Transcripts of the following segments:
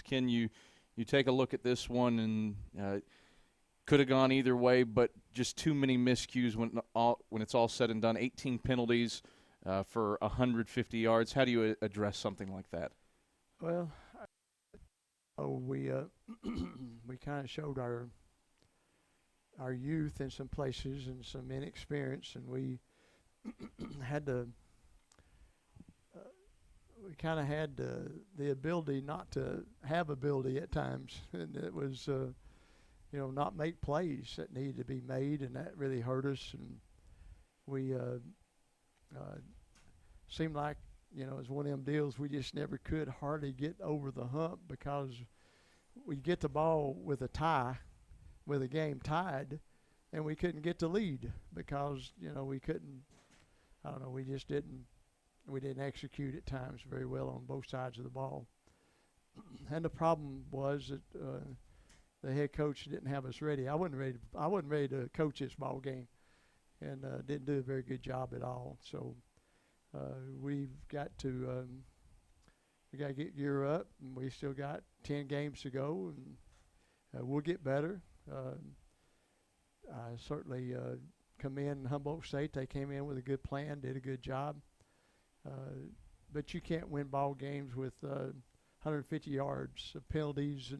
Can you take a look at this one and could have gone either way, but just too many miscues when it's all said and done. 18 penalties for 150 yards. How do you address something like that? Well, we we kind of showed our youth in some places and some inexperience, and we had to. We kind of had the ability not to have ability at times, and it was not make plays that needed to be made, and that really hurt us. And we seemed like it was one of them deals we just never could hardly get over the hump, because we get the ball with a tie, with a game tied, and we couldn't get the lead because we couldn't. I don't know. We just didn't. We didn't execute at times very well on both sides of the ball. And the problem was that the head coach didn't have us ready. I wasn't ready to coach this ball game, and didn't do a very good job at all. So we've got to get gear up, and we still got 10 games to go, and we'll get better. I certainly commend Humboldt State. They came in with a good plan, did a good job. But you can't win ball games with 150 yards of penalties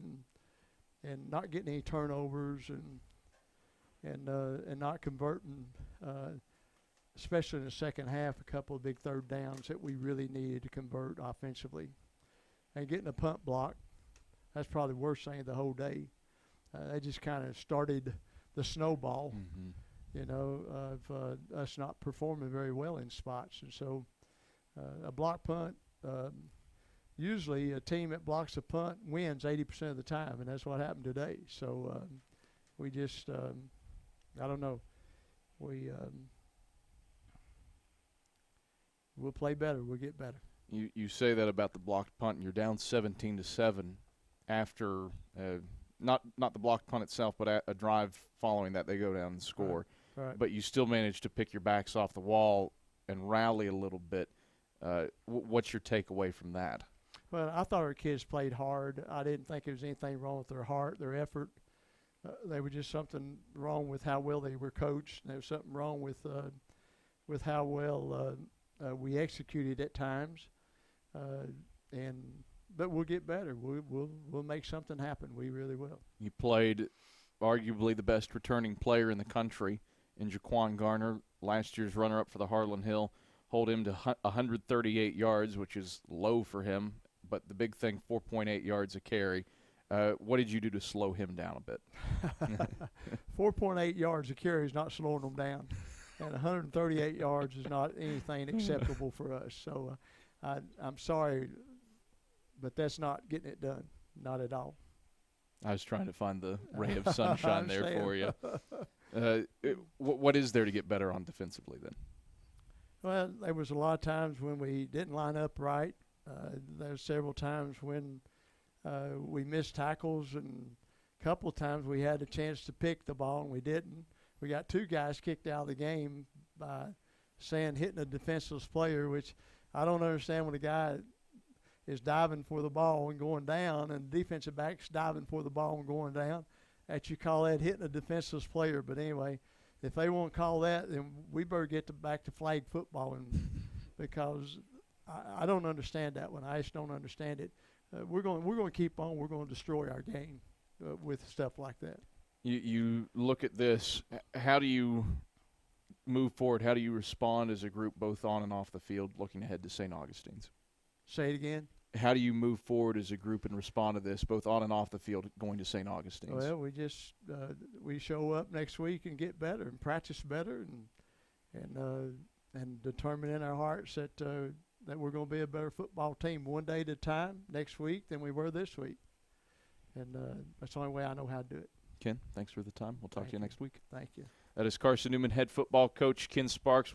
and not getting any turnovers and not converting, especially in the second half, a couple of big third downs that we really needed to convert offensively. And getting a punt block, that's probably the worst thing of the whole day. They just kind of started the snowball, of us not performing very well in spots. And so a block punt, usually a team that blocks a punt wins 80% of the time, and that's what happened today. So we just, I don't know, we'll play better. We'll get better. You say that about the blocked punt, and you're down 17-7 after not the blocked punt itself, but a drive following that they go down and score. Right. But you still managed to pick your backs off the wall and rally a little bit. What's your takeaway from that? Well, I thought our kids played hard. I didn't think there was anything wrong with their heart, their effort. There was just something wrong with how well they were coached. There was something wrong with how well we executed at times. But we'll get better. We'll make something happen. We really will. You played arguably the best returning player in the country in Jaquan Garner, last year's runner-up for the Harlan Hill. Hold him to 138 yards, which is low for him. But the big thing, 4.8 yards a carry. What did you do to slow him down a bit? 4.8 yards a carry is not slowing them down. And 138 yards is not anything acceptable for us. So I'm sorry, but that's not getting it done. Not at all. I was trying to find the ray of sunshine there for you. What is there to get better on defensively then? Well, there was a lot of times when we didn't line up right. There were several times when we missed tackles, and a couple of times we had a chance to pick the ball and we didn't. We got 2 guys kicked out of the game by hitting a defenseless player, which I don't understand. When a guy is diving for the ball and going down, and the defensive back's diving for the ball and going down, that you call that hitting a defenseless player. But anyway, if they won't call that, then we better get back to flag football, because I don't understand that one. I just don't understand it. We're going to keep on. We're going to destroy our game with stuff like that. You look at this. How do you move forward? How do you respond as a group, both on and off the field, looking ahead to St. Augustine's? Say it again. How do you move forward as a group and respond to this, both on and off the field, going to St. Augustine's? Well, we just we show up next week and get better and practice better and determine in our hearts that we're going to be a better football team one day at a time next week than we were this week. And that's the only way I know how to do it. Ken, thanks for the time. We'll talk to you next week. Thank you. That is Carson-Newman head football coach Ken Sparks.